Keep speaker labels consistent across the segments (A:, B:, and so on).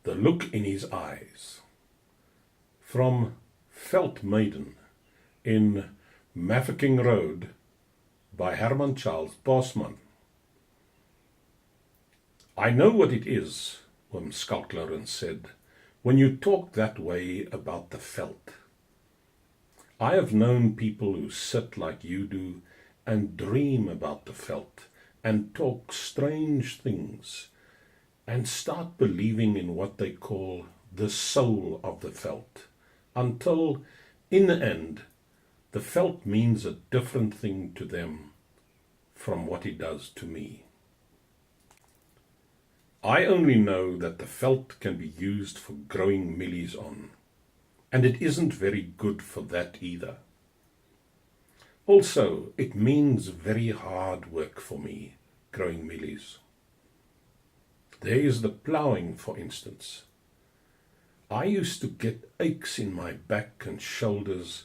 A: The look in his eyes. From Veld Maiden in Mafeking Road by Herman Charles Bosman. I know what it is, Oom Skalk said, when you talk that way about the veld. I have known people who sit like you do and dream about the veld and talk strange things and start believing in what they call the soul of the veld, until, in the end, the veld means a different thing to them from what it does to me. I only know that the veld can be used for growing mielies on, and it isn't very good for that either. Also, it means very hard work for me, growing mielies. There is the ploughing, for instance. I used to get aches in my back and shoulders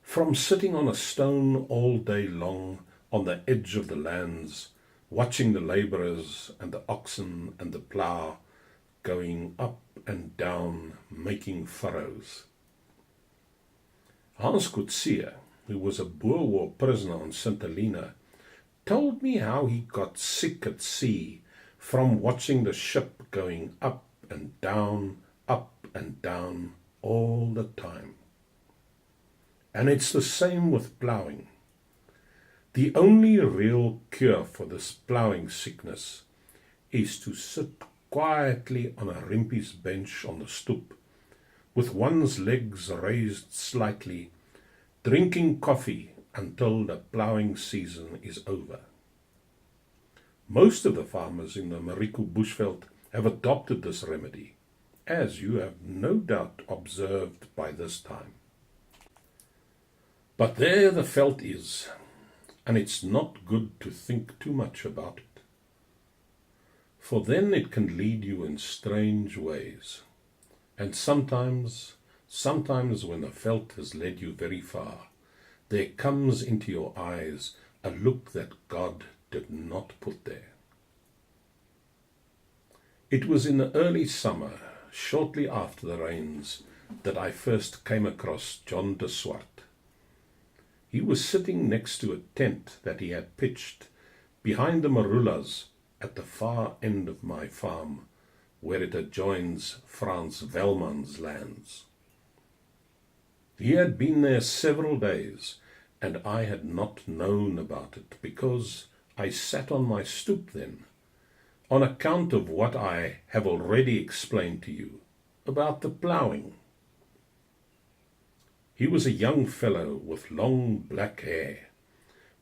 A: from sitting on a stone all day long on the edge of the lands, watching the labourers and the oxen and the plough going up and down, making furrows. Hans Coetzee, who was a Boer War prisoner on St. Helena, told me how he got sick at sea from watching the ship going up and down all the time. And it's the same with ploughing. The only real cure for this ploughing sickness is to sit quietly on a rimpies bench on the stoep, with one's legs raised slightly, drinking coffee until the ploughing season is over. Most of the farmers in the Marico Bushveld have adopted this remedy, as you have no doubt observed by this time. But there the veld is, and it's not good to think too much about it, for then it can lead you in strange ways, and sometimes when the veld has led you very far, there comes into your eyes a look that God did not put there. It was in the early summer, shortly after the rains, that I first came across John de Swart. He was sitting next to a tent that he had pitched behind the marulas at the far end of my farm, where it adjoins Frans Velman's lands. He had been there several days, and I had not known about it, because I sat on my stoep then, on account of what I have already explained to you about the ploughing. He was a young fellow with long black hair.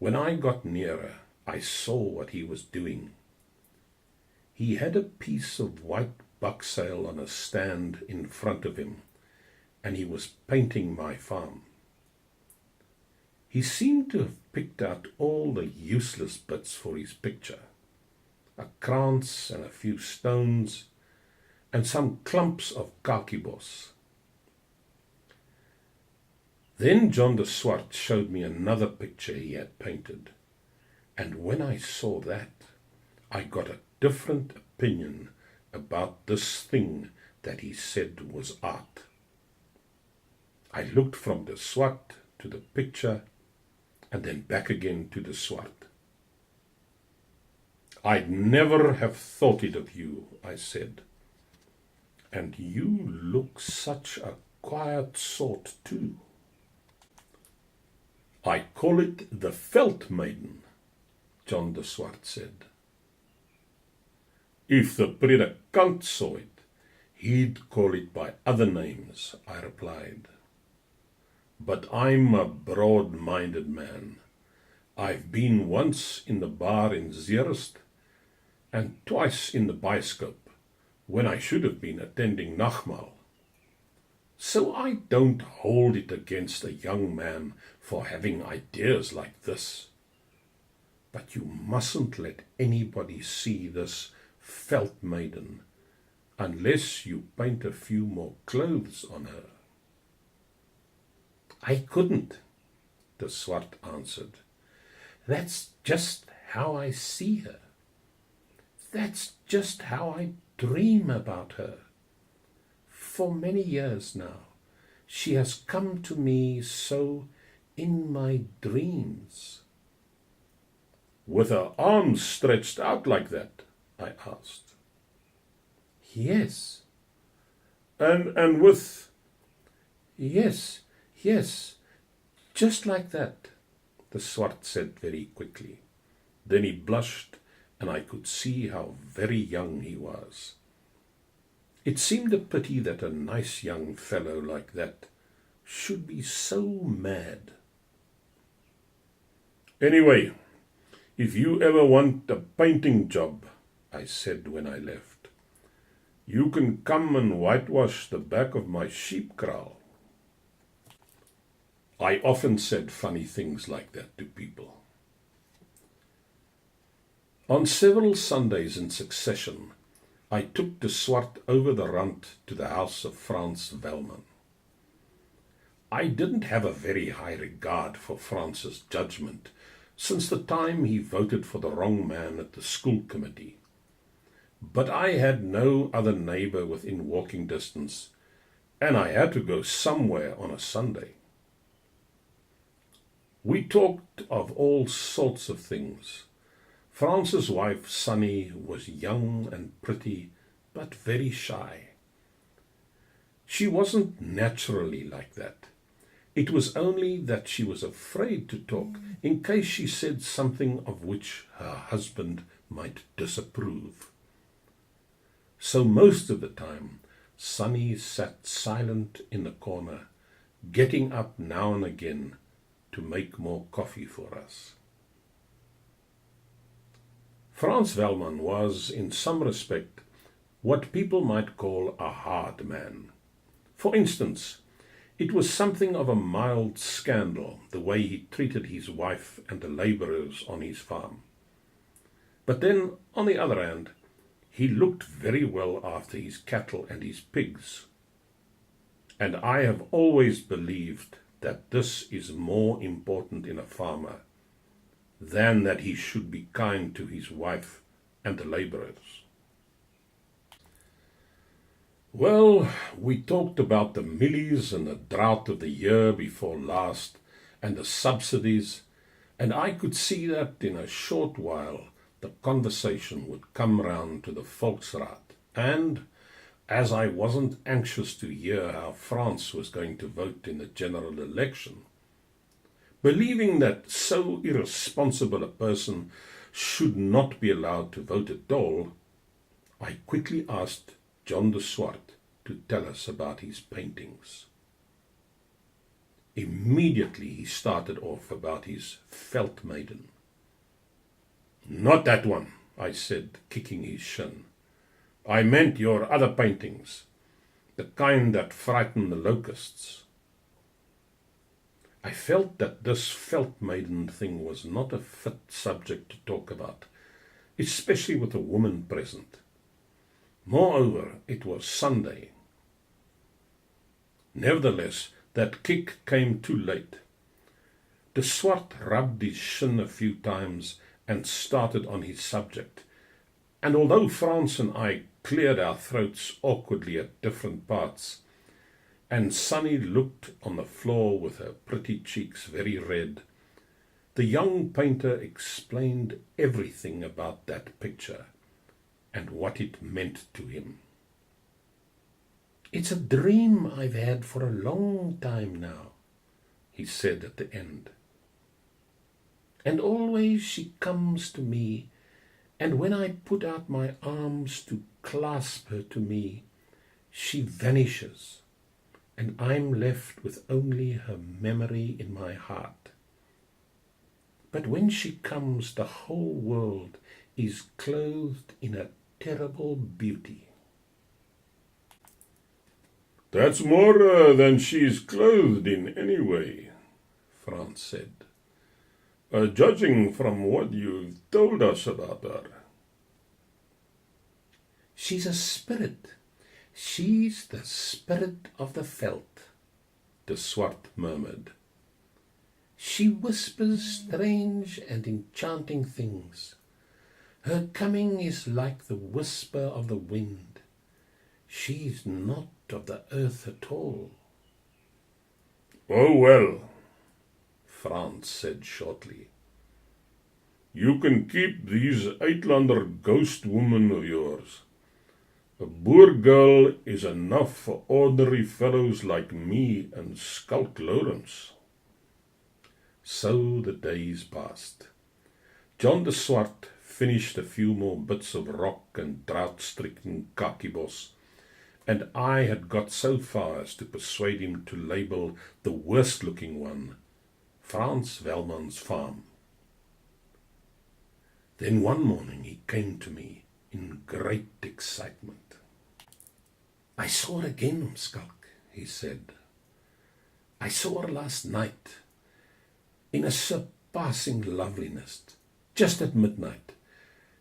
A: When I got nearer, I saw what he was doing. He had a piece of white bucksail on a stand in front of him, and he was painting my farm. He seemed to have picked out all the useless bits for his picture, a krans and a few stones, and some clumps of kakibos. Then John de Swart showed me another picture he had painted, and when I saw that, I got a different opinion about this thing that he said was art. I looked from de Swart to the picture, and then back again to de Swart. I'd never have thought it of you, I said. And you look such a quiet sort too. I call it the veld maiden, John de Swart said. If the predikant saw it, he'd call it by other names, I replied. But I'm a broad-minded man. I've been once in the bar in Zeerust and twice in the bioscope, when I should have been attending Nagmaal. So I don't hold it against a young man for having ideas like this. But you mustn't let anybody see this veld maiden, unless you paint a few more clothes on her. I couldn't, de Swart answered. That's just how I see her. That's just how I dream about her. for many years now. She has come to me so in my dreams." "With her arms stretched out like that?" I asked.
B: "Yes."
A: And with..."
B: "Yes, yes, just like that," the Swart said very quickly.
A: Then he blushed, and I could see how very young he was. It seemed a pity that a nice young fellow like that should be so mad. "Anyway, if you ever want a painting job," I said when I left, "you can come and whitewash the back of my sheep kraal." I often said funny things like that to people. On several Sundays in succession, I took de Swart over the rand to the house of Frans Velman. I didn't have a very high regard for Frans's judgment since the time he voted for the wrong man at the school committee. But I had no other neighbor within walking distance, and I had to go somewhere on a Sunday. We talked of all sorts of things. Frans's wife, Sunny, was young and pretty, but very shy. She wasn't naturally like that. It was only that she was afraid to talk in case she said something of which her husband might disapprove. So most of the time, Sunny sat silent in the corner, getting up now and again to make more coffee for us. Frans Velman was, in some respect, what people might call a hard man. For instance, it was something of a mild scandal, the way he treated his wife and the labourers on his farm. But then, on the other hand, he looked very well after his cattle and his pigs. And I have always believed that this is more important in a farmer than that he should be kind to his wife and the labourers. Well, we talked about the millies and the drought of the year before last and the subsidies, and I could see that in a short while the conversation would come round to the Volksraad, and as I wasn't anxious to hear how France was going to vote in the general election, believing that so irresponsible a person should not be allowed to vote at all, I quickly asked John de Swart to tell us about his paintings. Immediately he started off about his Veldmaiden. "Not that one," I said, kicking his shin. "I meant your other paintings, the kind that frighten the locusts." I felt that this Veldmaiden thing was not a fit subject to talk about, especially with a woman present. Moreover, it was Sunday. Nevertheless, that kick came too late. De Swart rubbed his shin a few times and started on his subject, and although Frans and I cleared our throats awkwardly at different parts, and Sunny looked on the floor with her pretty cheeks very red, the young painter explained everything about that picture and what it meant to him. "It's a dream I've had for a long time now," he said at the end. "And always she comes to me, and when I put out my arms to clasp her to me, she vanishes, and I'm left with only her memory in my heart. But when she comes, the whole world is clothed in a terrible beauty." "That's more than she's clothed in anyway," Frans said, "judging from what you've told us about her." "She's a spirit. She's the spirit of the veld," de Swart murmured. "She whispers strange and enchanting things. Her coming is like the whisper of the wind.
B: She's not of the earth at all.
A: Oh well, Frans said shortly. You can keep these Uitlander ghost women of yours. A Boer girl is enough for ordinary fellows like me and Skulk Lawrence.
B: So the days passed. John de Swart finished a few more bits of rock and drought-stricken kakibos, and I had got so far as to persuade him to label the worst-looking one Frans Welman's farm. Then one morning he came to me in great excitement. I saw her again, Skulk, he said. I saw her last night, in a surpassing loveliness, just at midnight.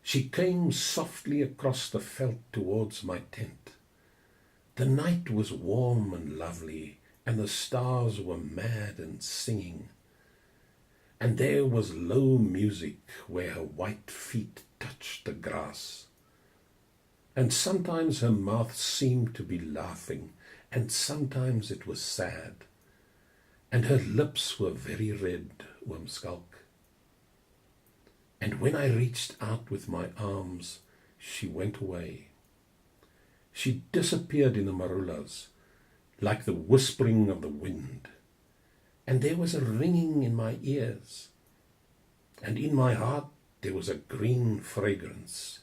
B: She came softly across the veld towards my tent. The night was warm and lovely, and the stars were mad and singing. And there was low music where her white feet touched the grass. And sometimes her mouth seemed to be laughing, and sometimes it was sad. And her lips were very red, Oomskalk. And when I reached out with my arms, she went away. She disappeared in the marulas, like the whispering of the wind. And there was a ringing in my ears. And in my heart there was a green fragrance.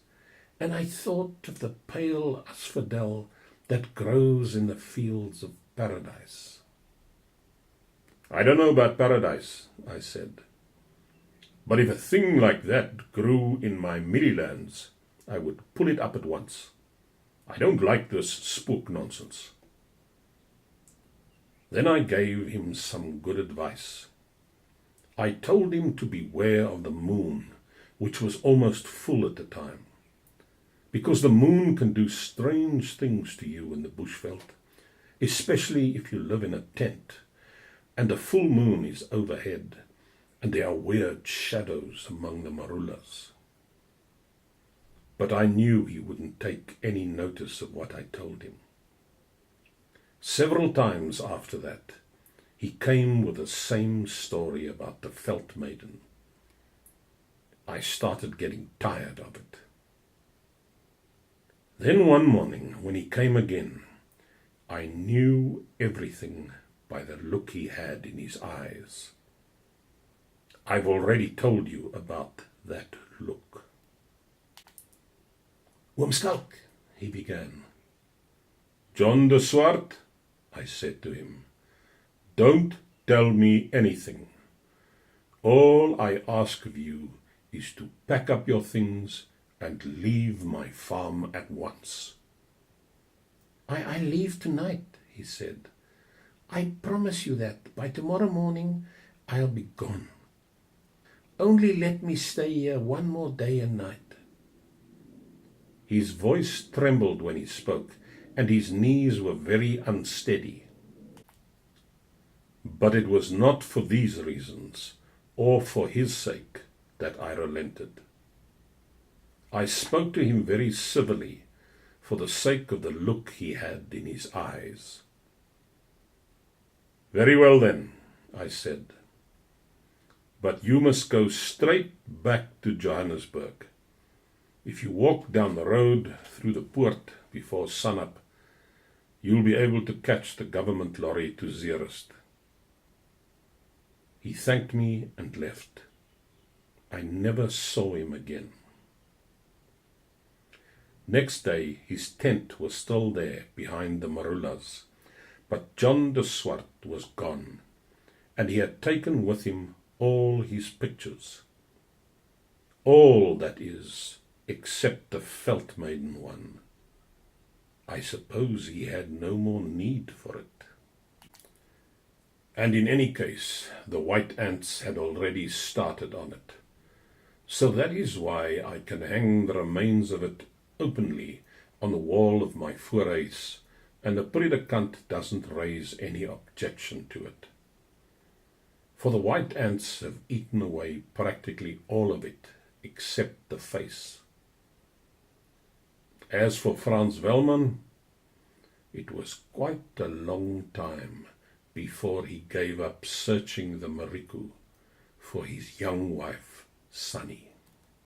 B: And I thought of the pale asphodel that grows in the fields of paradise.
A: I don't know about paradise, I said. But if a thing like that grew in my Midlands, I would pull it up at once. I don't like this spook nonsense. Then I gave him some good advice. I told him to beware of the moon, which was almost full at the time, because the moon can do strange things to you in the bushveld, especially if you live in a tent, and the full moon is overhead, and there are weird shadows among the marulas. But I knew he wouldn't take any notice of what I told him. Several times after that, he came with the same story about the veld maiden. I started getting tired of it. Then one morning, when he came again, I knew everything by the look he had in his eyes. I've already told you about that look. Oomskalk, he began. John de Swart, I said to him, don't tell me anything. All I ask of you is to pack up your things and leave my farm at once.
B: I leave tonight, he said. I promise you that by tomorrow morning I'll be gone. Only let me stay here one more day and night.
A: His voice trembled when he spoke, and his knees were very unsteady. But it was not for these reasons, or for his sake, that I relented. I spoke to him very civilly, for the sake of the look he had in his eyes. Very well then, I said. But you must go straight back to Johannesburg. If you walk down the road through the poort before sunup, you'll be able to catch the government lorry to Zeerust. He thanked me and left. I never saw him again. Next day his tent was still there behind the marulas, but John de Swart was gone, and he had taken with him all his pictures. All, that is, except the veld maiden one. I suppose he had no more need for it. And in any case, the white ants had already started on it. So that is why I can hang the remains of it openly on the wall of my voorhuis, and the predikant doesn't raise any objection to it. For the white ants have eaten away practically all of it, except the face. As for Frans Welman, It was quite a long time before he gave up searching the Mariku for his young wife, Sunny.